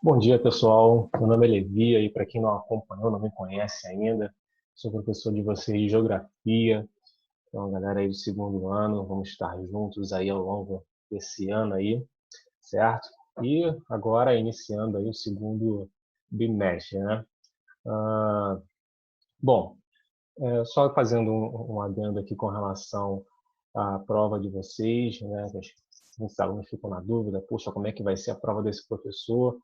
Bom dia, pessoal. Meu nome é Levi, aí para quem não acompanhou, não me conhece ainda, sou professor de vocês de Geografia. Então, galera aí do segundo ano, vamos estar juntos aí ao longo desse ano aí, certo? E agora iniciando aí o segundo bimestre, né? Ah, bom, só fazendo um adendo aqui com relação à prova de vocês, né? Muitos alunos ficam na dúvida, poxa, como é que vai ser a prova desse professor?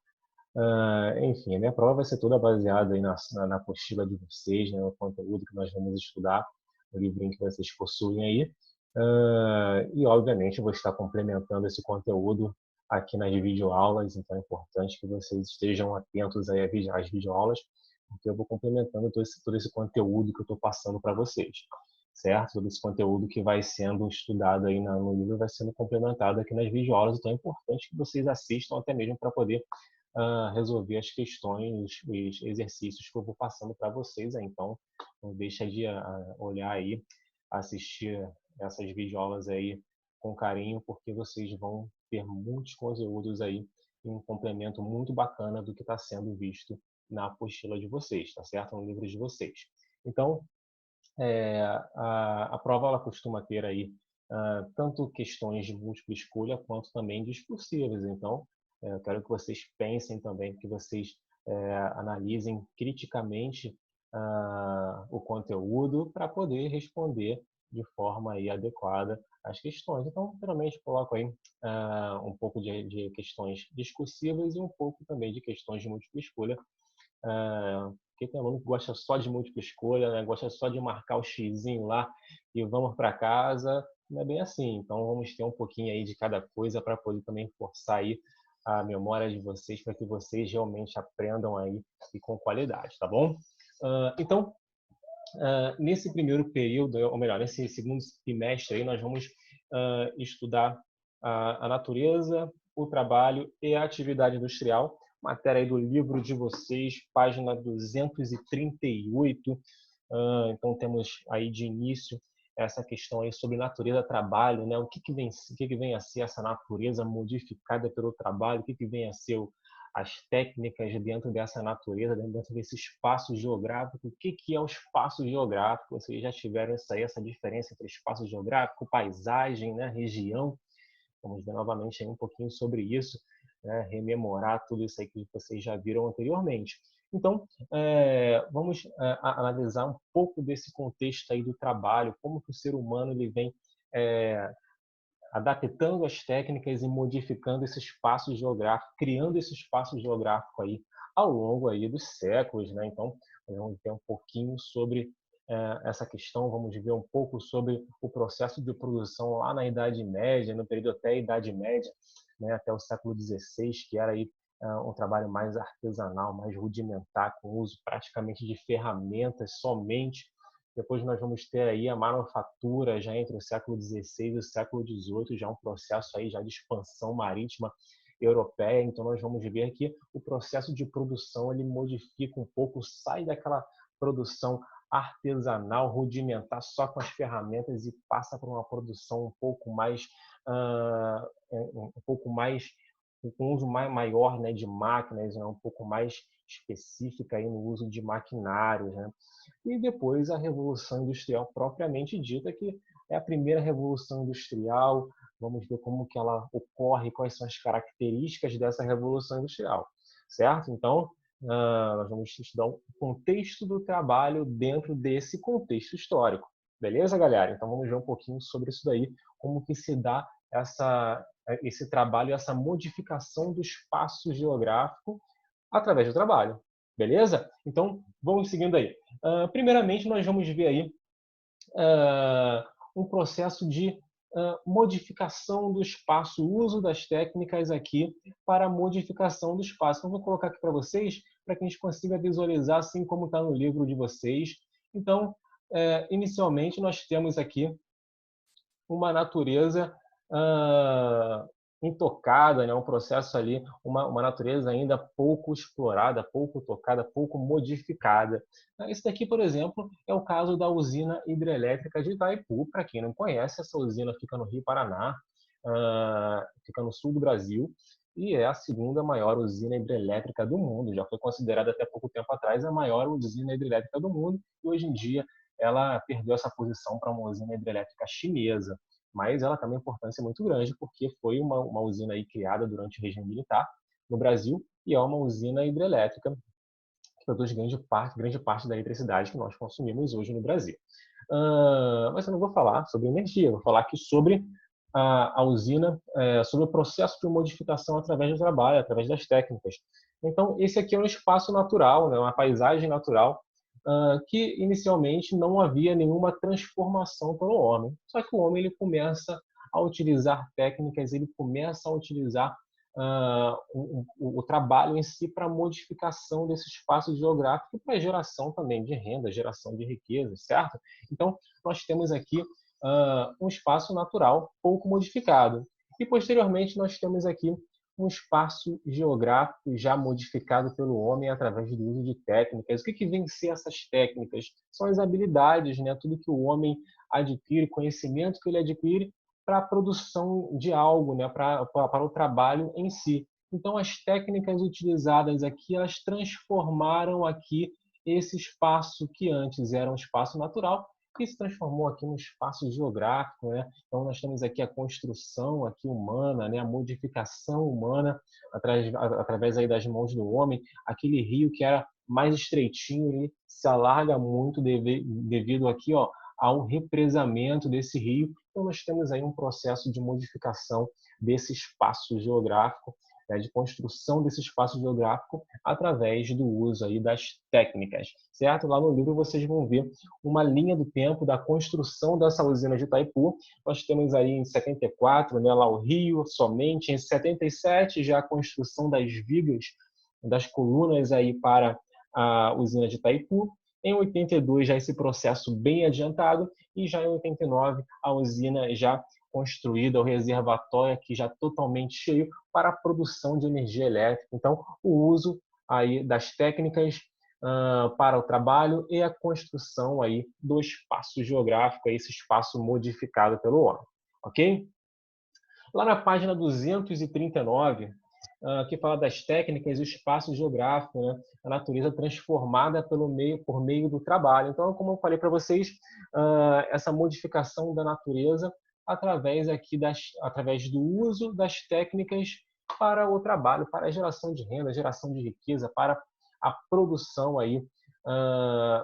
Enfim, a minha prova vai ser toda baseada aí na apostila de vocês, né, no conteúdo que nós vamos estudar, o livrinho que vocês possuem aí. E, obviamente, eu vou estar complementando esse conteúdo aqui nas videoaulas, então é importante que vocês estejam atentos aí às videoaulas, porque eu vou complementando todo esse conteúdo que eu estou passando para vocês, certo? Todo esse conteúdo que vai sendo estudado aí no livro vai sendo complementado aqui nas videoaulas, então é importante que vocês assistam até mesmo para poder resolver as questões, os exercícios que eu vou passando para vocês aí. Então, não deixa de olhar aí, assistir essas videoaulas aí com carinho, porque vocês vão ter muitos conteúdos aí e um complemento muito bacana do que está sendo visto na apostila de vocês, tá certo? No livro de vocês. Então, a prova ela costuma ter aí tanto questões de múltipla escolha quanto também discursivas. Então, eu quero que vocês pensem também, que vocês analisem criticamente o conteúdo para poder responder de forma aí adequada às questões. Então, geralmente coloco aí um pouco de questões discursivas e um pouco também de questões de múltipla escolha, porque tem aluno que gosta só de múltipla escolha, né? Gosta só de marcar o xizinho lá e vamos para casa. Não é bem assim. Então, vamos ter um pouquinho aí de cada coisa para poder também forçar aí a memória de vocês, para que vocês realmente aprendam aí e com qualidade, tá bom? Então, nesse primeiro período, ou melhor, nesse segundo semestre aí, nós vamos estudar a natureza, o trabalho e a atividade industrial, matéria aí do livro de vocês, página 238. Então, temos aí de início essa questão aí sobre natureza trabalho, né? O que vem a ser essa natureza modificada pelo trabalho, o que vem a ser as técnicas dentro dessa natureza, dentro desse espaço geográfico. O que é o espaço geográfico? Vocês já tiveram essa diferença entre espaço geográfico, paisagem, né? Região? Vamos ver novamente aí um pouquinho sobre isso, né? Rememorar tudo isso aí que vocês já viram anteriormente. Então, vamos analisar um pouco desse contexto aí do trabalho, como que o ser humano ele vem adaptando as técnicas e modificando esse espaço geográfico, criando esse espaço geográfico aí ao longo aí dos séculos, né? Então, vamos ver um pouquinho sobre essa questão, vamos ver um pouco sobre o processo de produção lá na Idade Média, no período até a Idade Média, né? Até o século XVI, que era aí um trabalho mais artesanal, mais rudimentar, com o uso praticamente de ferramentas somente. Depois nós vamos ter aí a manufatura já entre o século XVI e o século XVIII, já um processo aí já de expansão marítima europeia. Então nós vamos ver que o processo de produção ele modifica um pouco, sai daquela produção artesanal, rudimentar, só com as ferramentas e passa para uma produção um pouco mais com um uso maior, né, de máquinas, né, um pouco mais específica aí no uso de maquinários, né? E depois a Revolução Industrial propriamente dita, que é a primeira Revolução Industrial. Vamos ver como que ela ocorre, quais são as características dessa Revolução Industrial, certo? Então, nós vamos estudar o contexto do trabalho dentro desse contexto histórico. Beleza, galera? Então, vamos ver um pouquinho sobre isso daí, como que se dá esse trabalho, essa modificação do espaço geográfico através do trabalho. Beleza? Então, vamos seguindo aí. Primeiramente, nós vamos ver aí um processo de modificação do espaço, o uso das técnicas aqui para a modificação do espaço. Então, vou colocar aqui para vocês, para que a gente consiga visualizar assim como está no livro de vocês. Então, inicialmente, nós temos aqui uma natureza intocada, né? Um processo ali, uma natureza ainda pouco explorada, pouco tocada, pouco modificada. Esse daqui, por exemplo, é o caso da usina hidrelétrica de Itaipu. Para quem não conhece, essa usina fica no Rio Paraná, fica no sul do Brasil. e é a segunda maior usina hidrelétrica do mundo. Já foi considerada até pouco tempo atrás a maior usina hidrelétrica do mundo e hoje em dia ela perdeu essa posição para uma usina hidrelétrica chinesa. Mas ela tem uma importância muito grande porque foi uma usina aí criada durante o regime militar no Brasil e é uma usina hidrelétrica que produz grande parte da eletricidade que nós consumimos hoje no Brasil. Mas eu não vou falar sobre energia, vou falar aqui sobre a usina, sobre o processo de modificação através do trabalho, através das técnicas. Então, esse aqui é um espaço natural, né, uma paisagem natural, que inicialmente não havia nenhuma transformação pelo homem. Só que o homem ele começa a utilizar técnicas, ele começa a utilizar o trabalho em si para a modificação desse espaço geográfico e para a geração também de renda, geração de riqueza, certo? Então, nós temos aqui um espaço natural pouco modificado. E, posteriormente, nós temos aqui um espaço geográfico já modificado pelo homem através do uso de técnicas. O que vem ser essas técnicas? São as habilidades, né? Tudo que o homem adquire, conhecimento que ele adquire para a produção de algo, né? para o trabalho em si. Então, as técnicas utilizadas aqui, elas transformaram aqui esse espaço que antes era um espaço natural que se transformou aqui num espaço geográfico, né? Então nós temos aqui a construção aqui humana, né? A modificação humana através aí das mãos do homem, aquele rio que era mais estreitinho ele se alarga muito devido aqui, ó, ao represamento desse rio. Então nós temos aí um processo de modificação desse espaço geográfico, né, de construção desse espaço geográfico através do uso aí das técnicas, certo? Lá no livro vocês vão ver uma linha do tempo da construção dessa usina de Itaipu. Nós temos aí em 74, né, lá o rio, somente em 77 já a construção das vigas, das colunas aí para a usina de Itaipu. Em 82 já esse processo bem adiantado e já em 89 a usina já construída, o reservatório aqui já totalmente cheio para a produção de energia elétrica. Então, o uso aí das técnicas para o trabalho e a construção aí do espaço geográfico, aí, esse espaço modificado pelo homem, ok? Lá na página 239, que fala das técnicas e o espaço geográfico, né? A natureza transformada por meio do trabalho. Então, como eu falei para vocês, essa modificação da natureza através do uso das técnicas para o trabalho, para a geração de renda, geração de riqueza, para a produção aí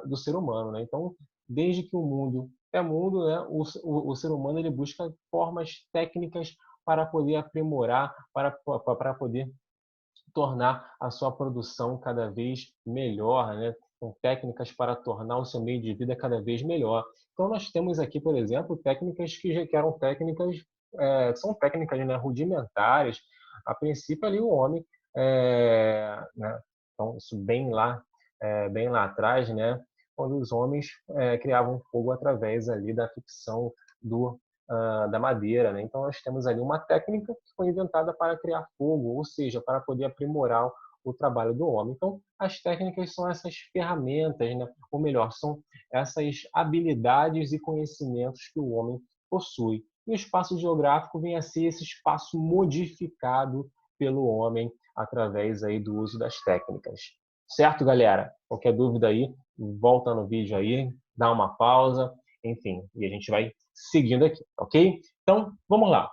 do ser humano, né? Então, desde que o mundo é mundo, né? O ser humano ele busca formas técnicas para poder aprimorar, para poder tornar a sua produção cada vez melhor, né? Com técnicas para tornar o seu meio de vida cada vez melhor. Então, nós temos aqui, por exemplo, técnicas que eram técnicas, são técnicas, né, rudimentares. A princípio, ali o homem, né? Então, isso bem lá atrás, né? Quando os homens criavam fogo através ali da fricção da madeira, né? Então nós temos ali uma técnica que foi inventada para criar fogo, ou seja, para poder aprimorar o trabalho do homem. Então as técnicas são essas ferramentas, né? Ou melhor, são essas habilidades e conhecimentos que o homem possui. E o espaço geográfico vem a ser esse espaço modificado pelo homem através aí do uso das técnicas. Certo, galera? Qualquer dúvida aí, volta no vídeo aí, dá uma pausa, enfim, e a gente vai seguindo aqui, ok? Então, vamos lá.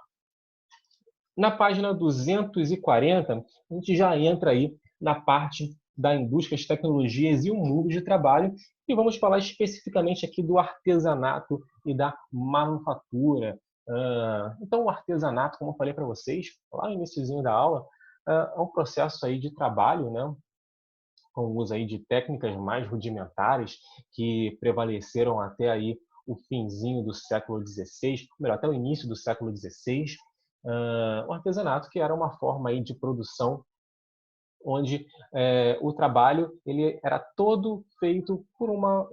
Na página 240, a gente já entra aí na parte da indústria, as tecnologias e o mundo de trabalho, e vamos falar especificamente aqui do artesanato e da manufatura. Então, o artesanato, como eu falei para vocês, lá no iniciozinho da aula, é um processo aí de trabalho, né? Com o uso aí de técnicas mais rudimentares que prevaleceram até aí o finzinho do século XVI, melhor, até o início do século XVI, o artesanato, que era uma forma aí de produção onde o trabalho ele era todo feito por uma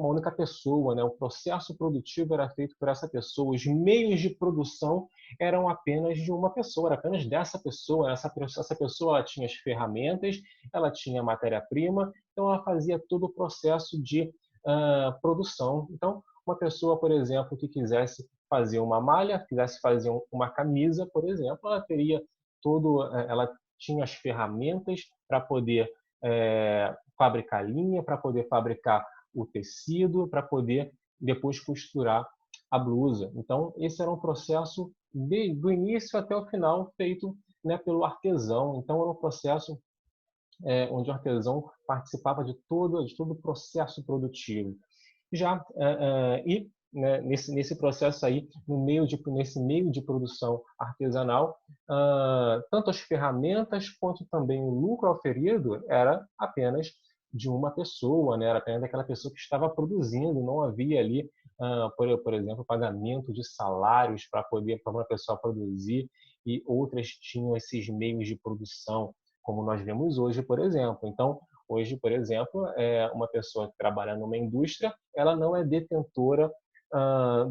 única pessoa, né? O processo produtivo era feito por essa pessoa, os meios de produção eram apenas de uma pessoa, era apenas dessa pessoa. Essa pessoa ela tinha as ferramentas, ela tinha a matéria-prima, então ela fazia todo o processo de produção. Então, uma pessoa, por exemplo, que quisesse fazer uma malha, quisesse fazer uma camisa, por exemplo, ela teria ela tinha as ferramentas para poder fabricar linha, para poder fabricar o tecido, para poder depois costurar a blusa. Então, esse era um processo do início até o final feito, né, pelo artesão. Então, era um processo onde o artesão participava de todo o processo produtivo. Já né, nesse processo aí, nesse meio de produção artesanal, tanto as ferramentas quanto também o lucro auferido era apenas de uma pessoa, né? Era apenas daquela pessoa que estava produzindo, não havia ali, por exemplo, pagamento de salários para uma pessoa produzir, e outras tinham esses meios de produção, como nós vemos hoje, por exemplo. Então, hoje, por exemplo, uma pessoa que trabalha numa indústria, ela não é detentora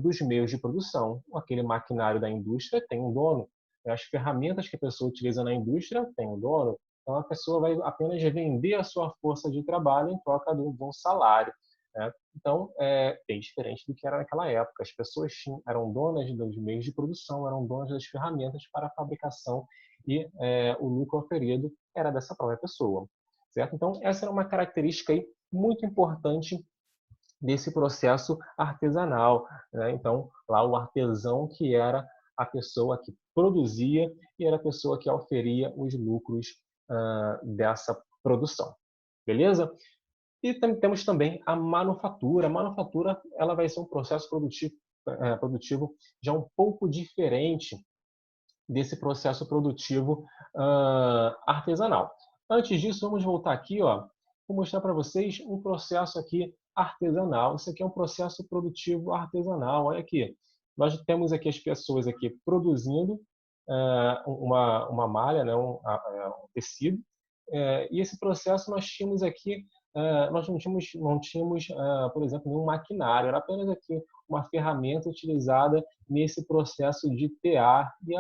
dos meios de produção. Aquele maquinário da indústria tem um dono. As ferramentas que a pessoa utiliza na indústria tem um dono. Então, a pessoa vai apenas vender a sua força de trabalho em troca de um salário, né? Então, é bem diferente do que era naquela época. As pessoas eram donas dos meios de produção, eram donas das ferramentas para a fabricação, e o lucro oferido era dessa própria pessoa, certo? Então, essa era uma característica aí muito importante desse processo artesanal, né? Então, lá o artesão que era a pessoa que produzia e era a pessoa que oferia os lucros dessa produção. Beleza? E temos também a manufatura. A manufatura, ela vai ser um processo produtivo já um pouco diferente desse processo produtivo artesanal. Antes disso, vamos voltar aqui, ó, vou mostrar para vocês um processo aqui artesanal. Isso aqui é um processo produtivo artesanal. Olha aqui, nós temos aqui as pessoas aqui produzindo uma malha, né, um tecido, e esse processo nós tínhamos aqui, nós não tínhamos, por exemplo, nenhum maquinário, era apenas aqui uma ferramenta utilizada nesse processo de tear, e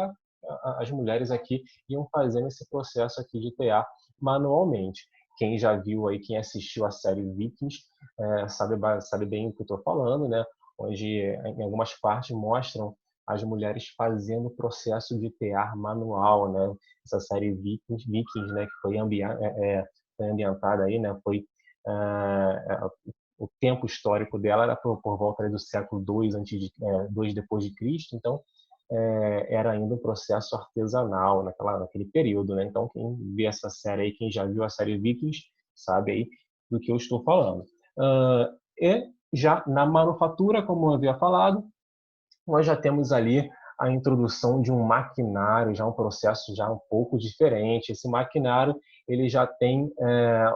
as mulheres aqui iam fazendo esse processo aqui de tear manualmente. Quem já viu aí, quem assistiu a série Vikings, sabe bem o que eu estou falando, né? Onde em algumas partes mostram as mulheres fazendo o processo de tear manual, né? Essa série Vikings, né? Que foi ambientada aí, né? O tempo histórico dela era por volta do século II depois de Cristo, então era ainda um processo artesanal naquele período, né? Então, quem vê essa série aí, quem já viu a série Vikings, sabe aí do que eu estou falando. E já na manufatura, como eu havia falado, nós já temos ali a introdução de um maquinário, já um processo já um pouco diferente. Esse maquinário ele já tem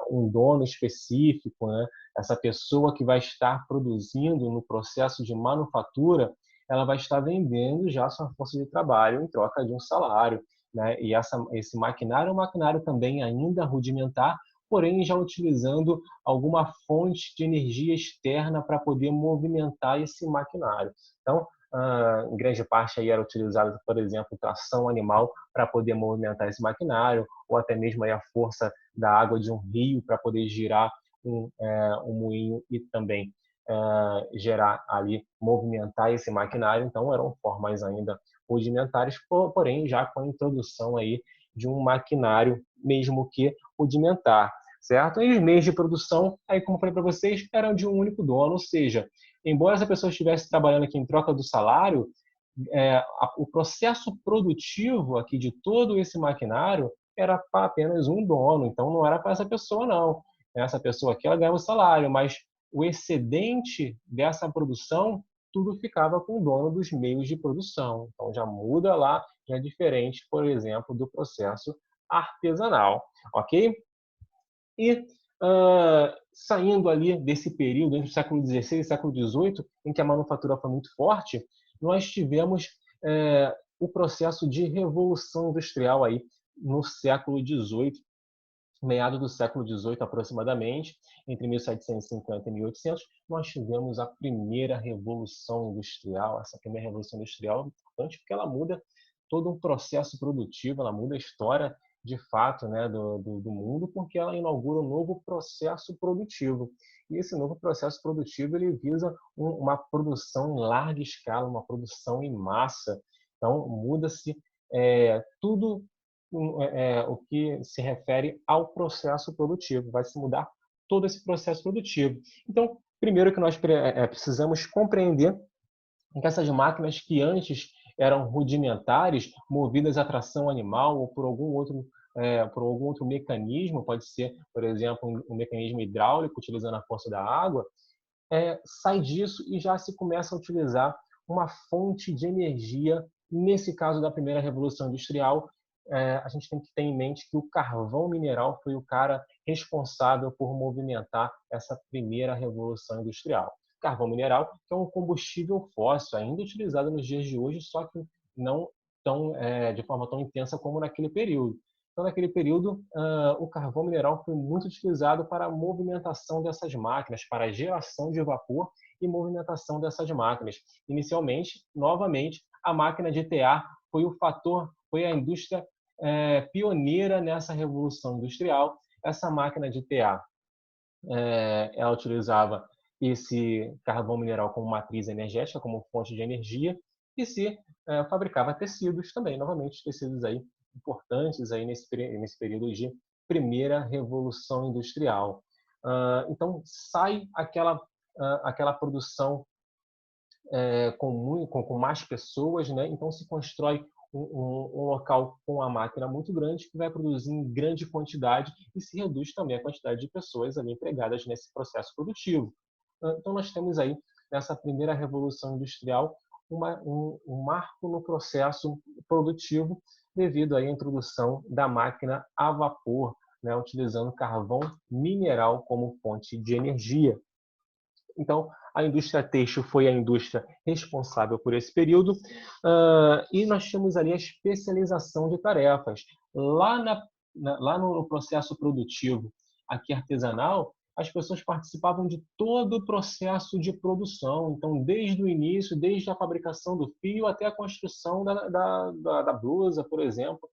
um dono específico, né? Essa pessoa que vai estar produzindo no processo de manufatura, ela vai estar vendendo já sua força de trabalho em troca de um salário, né? E esse maquinário é um maquinário também ainda rudimentar, porém já utilizando alguma fonte de energia externa para poder movimentar esse maquinário. Então, em grande parte aí era utilizado, por exemplo, tração animal para poder movimentar esse maquinário, ou até mesmo aí a força da água de um rio para poder girar um moinho e também gerar ali, movimentar esse maquinário. Então eram formas ainda rudimentares, porém já com a introdução aí de um maquinário mesmo que rudimentar, certo? E os meios de produção, aí como eu falei para vocês, eram de um único dono, ou seja, embora essa pessoa estivesse trabalhando aqui em troca do salário, o processo produtivo aqui de todo esse maquinário era para apenas um dono, então não era para essa pessoa, não. Essa pessoa aqui ela ganhava o salário, mas o excedente dessa produção tudo ficava com o dono dos meios de produção. Então já muda lá, já é diferente, por exemplo, do processo artesanal, ok? E saindo ali desse período entre o século XVI e século XVIII, em que a manufatura foi muito forte, nós tivemos o processo de revolução industrial aí no século XVIII, meado do século XVIII aproximadamente, entre 1750 e 1800, nós tivemos a primeira revolução industrial. Essa primeira revolução industrial é importante porque ela muda todo um processo produtivo, ela muda a história de fato, né, do mundo, porque ela inaugura um novo processo produtivo. E esse novo processo produtivo ele visa uma produção em larga escala, uma produção em massa. Então, muda-se tudo o que se refere ao processo produtivo, vai se mudar todo esse processo produtivo. Então, primeiro que nós precisamos compreender que essas máquinas que antes eram rudimentares, movidas a tração animal ou por algum outro mecanismo, pode ser, por exemplo, um mecanismo hidráulico utilizando a força da água, sai disso e já se começa a utilizar uma fonte de energia. Nesse caso da primeira revolução industrial, a gente tem que ter em mente que o carvão mineral foi o cara responsável por movimentar essa primeira revolução industrial. Carvão mineral, que é um combustível fóssil ainda utilizado nos dias de hoje, só que não de forma tão intensa como naquele período. Então, naquele período, o carvão mineral foi muito utilizado para a movimentação dessas máquinas, para a geração de vapor e movimentação dessas máquinas. Inicialmente, novamente, a máquina de tear foi a indústria pioneira nessa revolução industrial. Essa máquina de tear, ela utilizava esse carvão mineral como matriz energética, como fonte de energia, e se fabricava tecidos também, novamente, tecidos aí importantes aí nesse período de primeira revolução industrial. Então, sai aquela produção com mais pessoas, né? Então se constrói um local com uma máquina muito grande que vai produzir em grande quantidade e se reduz também a quantidade de pessoas ali empregadas nesse processo produtivo. Então nós temos aí, nessa primeira revolução industrial, um marco no processo produtivo devido à introdução da máquina a vapor, né, utilizando carvão mineral como fonte de energia. Então, a indústria têxtil foi a indústria responsável por esse período, e nós tínhamos ali a especialização de tarefas. Lá no processo produtivo, aqui artesanal, as pessoas participavam de todo o processo de produção. Então, desde o início, desde a fabricação do fio até a construção da blusa, por exemplo,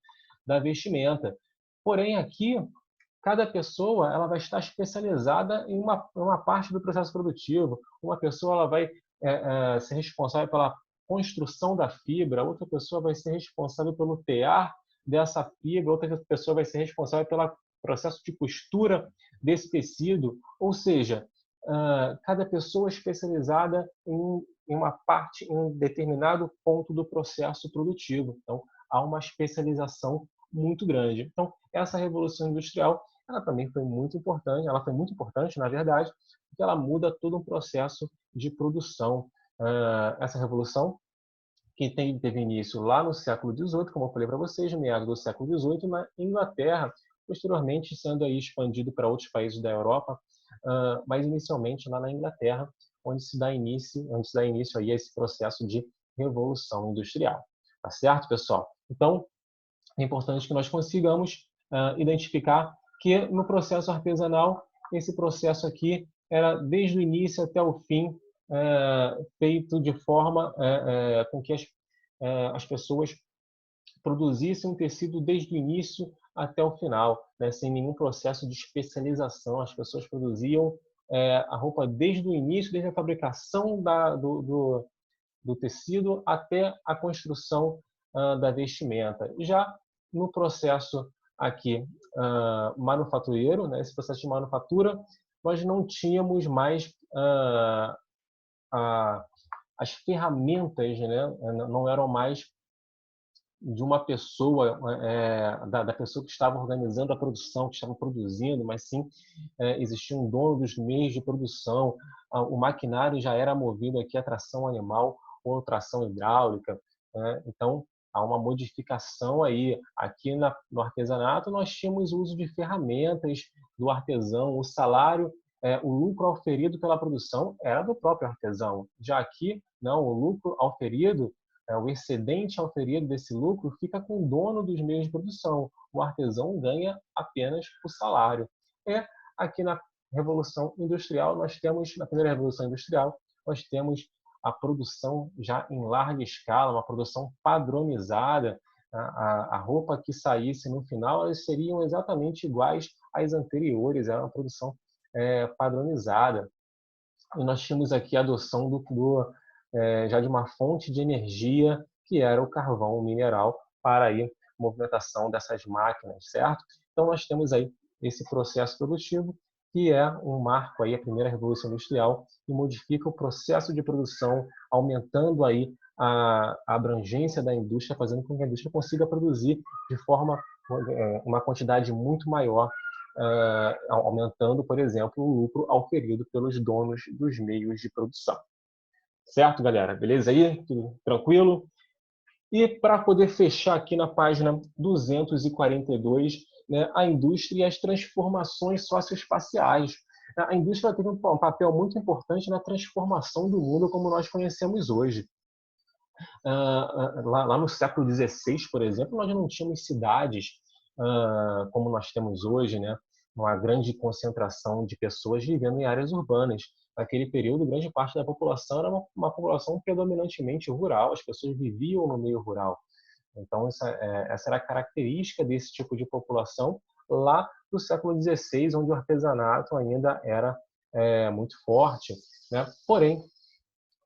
da vestimenta. Porém, aqui, cada pessoa ela vai estar especializada em uma parte do processo produtivo. Uma pessoa ela vai ser responsável pela construção da fibra, outra pessoa vai ser responsável pelo tear dessa fibra, outra pessoa vai ser responsável pelo processo de costura desse tecido. Ou seja, cada pessoa é especializada em uma parte, em um determinado ponto do processo produtivo. Então, há uma especialização muito grande. Então, essa revolução industrial ela também foi muito importante, ela foi muito importante, na verdade, porque ela muda todo um processo de produção. Essa revolução, que teve início lá no século XVIII, como eu falei para vocês, no meados do século XVIII, na Inglaterra, posteriormente sendo aí expandido para outros países da Europa, mas inicialmente lá na Inglaterra, onde se dá início aí a esse processo de revolução industrial. Tá certo, pessoal? Então, é importante que nós consigamos identificar que no processo artesanal, esse processo aqui era desde o início até o fim feito de forma com que as pessoas produzissem um tecido desde o início até o final, né, sem nenhum processo de especialização. As pessoas produziam a roupa desde o início, desde a fabricação do tecido até a construção da vestimenta. Já no processo aqui manufatureiro, né, esse processo de manufatura, nós não tínhamos mais as ferramentas, né, não eram mais de uma pessoa, da pessoa que estava organizando a produção, que estava produzindo, mas sim existia um dono dos meios de produção. O maquinário já era movido aqui a tração animal ou tração hidráulica, né? Então, há uma modificação aí. Aqui no artesanato, nós tínhamos o uso de ferramentas do artesão, o salário, o lucro auferido pela produção era do próprio artesão. Já aqui, não, o lucro auferido, o excedente auferido desse lucro fica com o dono dos meios de produção. O artesão ganha apenas o salário. Aqui na Revolução Industrial, na primeira Revolução Industrial, nós temos a produção já em larga escala, uma produção padronizada. A roupa que saísse no final, elas seriam exatamente iguais às anteriores, era uma produção padronizada. E nós tínhamos aqui a adoção já de uma fonte de energia, que era o carvão mineral, para aí movimentação dessas máquinas, certo? Então, nós temos aí esse processo produtivo, que é um marco aí, a primeira revolução industrial, que modifica o processo de produção, aumentando aí a abrangência da indústria, fazendo com que a indústria consiga produzir de forma, uma quantidade muito maior, aumentando, por exemplo, o lucro auferido pelos donos dos meios de produção. Certo, galera? Beleza aí? Tudo tranquilo? E para poder fechar aqui na página 242, né, a indústria e as transformações socioespaciais. A indústria teve um papel muito importante na transformação do mundo como nós conhecemos hoje. Lá no século XVI, por exemplo, nós não tínhamos cidades como nós temos hoje, né? Uma grande concentração de pessoas vivendo em áreas urbanas. Naquele período, grande parte da população era uma população predominantemente rural, as pessoas viviam no meio rural. Então, essa era a característica desse tipo de população lá no século XVI, onde o artesanato ainda era muito forte, né? Porém,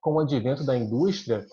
com o advento da indústria,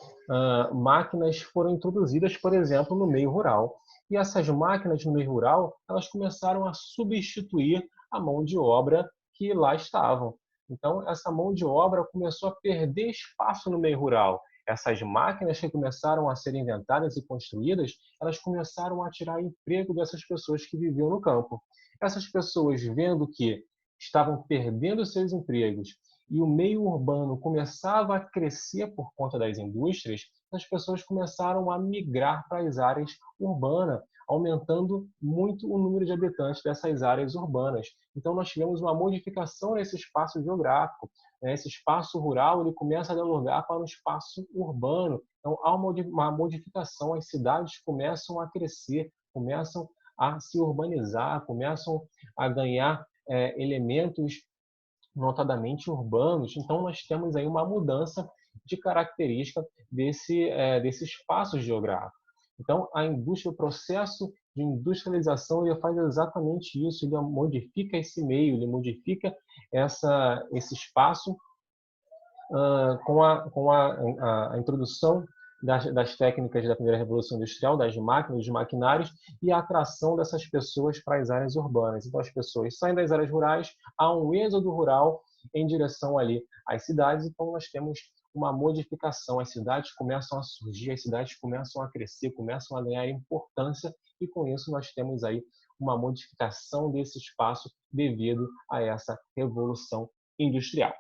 máquinas foram introduzidas, por exemplo, no meio rural. E essas máquinas no meio rural, elas começaram a substituir a mão de obra que lá estavam. Então, essa mão de obra começou a perder espaço no meio rural. Essas máquinas que começaram a ser inventadas e construídas, elas começaram a tirar emprego dessas pessoas que viviam no campo. Essas pessoas, vendo que estavam perdendo seus empregos e o meio urbano começava a crescer por conta das indústrias, as pessoas começaram a migrar para as áreas urbanas, aumentando muito o número de habitantes dessas áreas urbanas. Então, nós tivemos uma modificação nesse espaço geográfico. Esse espaço rural ele começa a dar lugar para um espaço urbano. Então, há uma modificação, as cidades começam a crescer, começam a se urbanizar, começam a ganhar elementos notadamente urbanos. Então, nós temos aí uma mudança de característica desse espaço geográfico. Então, a indústria, o processo de industrialização, ele faz exatamente isso, ele modifica esse meio, ele modifica esse espaço com a introdução das técnicas da primeira revolução industrial, das máquinas, dos maquinários e a atração dessas pessoas para as áreas urbanas. Então, as pessoas saem das áreas rurais, há um êxodo rural em direção ali às cidades, então nós temos uma modificação, as cidades começam a surgir, as cidades começam a crescer, começam a ganhar importância e com isso nós temos aí uma modificação desse espaço devido a essa revolução industrial.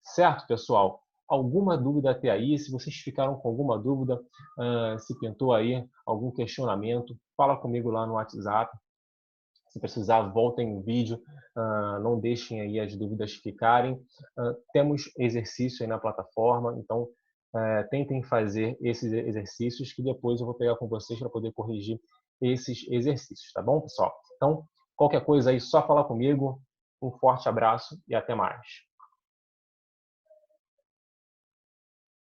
Certo, pessoal? Alguma dúvida até aí? Se vocês ficaram com alguma dúvida, se pintou aí algum questionamento, fala comigo lá no WhatsApp. Se precisar, voltem no vídeo, não deixem aí as dúvidas ficarem. Temos exercício aí na plataforma, então tentem fazer esses exercícios que depois eu vou pegar com vocês para poder corrigir esses exercícios, tá bom, pessoal? Então, qualquer coisa aí, só falar comigo. Um forte abraço e até mais.